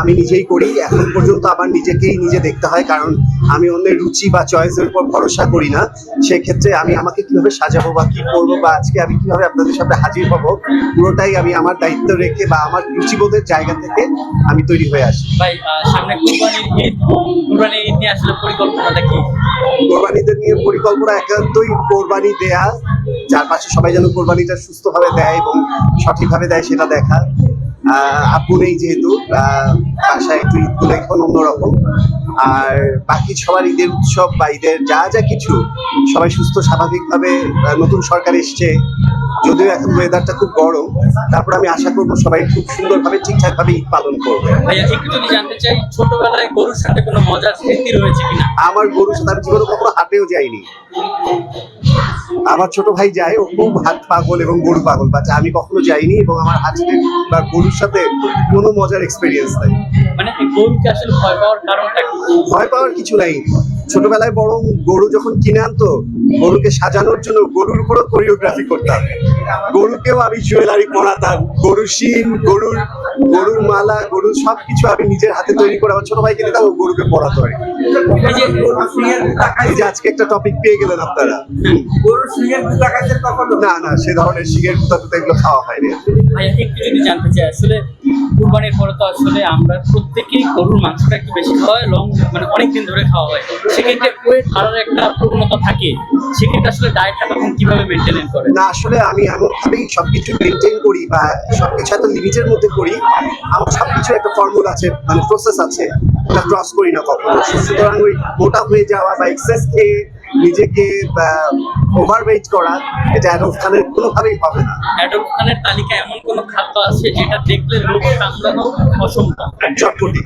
আমি নিজেই করি। এখন পর্যন্ত আমার নিজেকেই নিজে দেখতে হয়, কারণ আমি অন্যের রুচি বা চয়েসের উপর ভরসা করি না। সেক্ষেত্রে আমি আমাকে কিভাবে সাজাবো বা কি করবো বা আজকে আমি কিভাবে আপনাদের সামনে হাজির হবো, পুরোটাই আমি আমার দায়িত্ব রেখে বা আমার রুচিবোধের জায়গা থেকে আমি তৈরি হয়ে আসি। ভাই সামনে কুরবানির ঈদ নিয়ে আসলে পরিকল্পনাটা কি? কোরবানিদের নিয়ে পরিকল্পনা একান্তই কোরবানি দেয়া, চারপাশে সবাই যেন কোরবানিটা সুস্থভাবে দেয় এবং সঠিকভাবে দেয় সেটা দেখা। আপু নেই যেহেতু, বাসায় একটু ঈদগুলো এখন অন্যরকম। আর বাকি সবার ঈদের উৎসব বা ঈদের যা যা কিছু সবাই সুস্থ স্বাভাবিকভাবে, নতুন সরকার এসছে, যদিও এখন ওয়েদারটা খুব গরম, তারপর আমি আশা করবো সবাই খুব সুন্দরভাবে ঠিকঠাকভাবে ঈদ পালন করবে। ভাইয়া একটু যদি জানতে চাই, ছোটবেলায় গরুর সাথে কোনো মজার স্মৃতি রয়েছে কিনা? আমার গরুর সাথে আমি জীবনে কখনো হাটেও যাইনি। আমার ছোট ভাই যায়, ও খুব হাট পাগল এবং গরু পাগল, বাট আমি কখনো যাইনি এবং আমার হাটের বা গরুর সাথে কোনো মজার এক্সপিরিয়েন্স নাই। মানে এই গরুকে আসলে ভয় পাওয়ার কারণটা কি? ভয় পাওয়ার কিছু নাই। ছোটবেলায় বরং গরু যখন কিনে আনতো, গরুকে সাজানোর জন্য গরুর উপরও কোরিওগ্রাফি করতাম। গরুকেও আমি জুয়েলারি পরাতাম, গরুর শিং, গরুর মালা, গরুর সবকিছু আমি নিজের হাতে তৈরি করে আমার ছোট ভাইকে দিতাম, ও গরুকে পরাতো আর কি। এই যে আজকে একটা টপিক পেয়ে গেলেন আপনারা। না না, সে ধরনের শিঙের কুতা টুতা এগুলো খাওয়া হয়নি। ভাইয়া একটু যদি জানতে চাই, আসলে কুরবানির পরে তো আসলে আমরা প্রত্যেকেই গরুর মাংসটা একটু বেশি খাওয়া হয়, মানে অনেকদিন ধরে খাওয়া হয়, সেক্ষেত্রে ওয়েট বাড়ার একটা প্রবণতা থাকে, সেক্ষেত্রে আসলে ডায়েটটা তখন কিভাবে মেনটেন করে? না, আসলে আমি এমনভাবেই সবকিছু মেনটেন করি বা সবকিছু এত লিমিটের মধ্যে করি। আমার সবকিছু একটা ফর্মুলা আছে, মানে প্রসেস আছে, ওটা ক্রস করি না কখনো। সুতরাং ওই মোটা হয়ে যাওয়া বা এক্সেস খেয়ে নিজেকে ওভারওয়েট করা, এটা অ্যাডলফ খানের কোনোভাবেই হবে না। অ্যাডলফ খানের তালিকায় এমন কোনো খাদ্য আছে যেটা দেখলে লোক সামলানো অসম্ভব? চটপটি।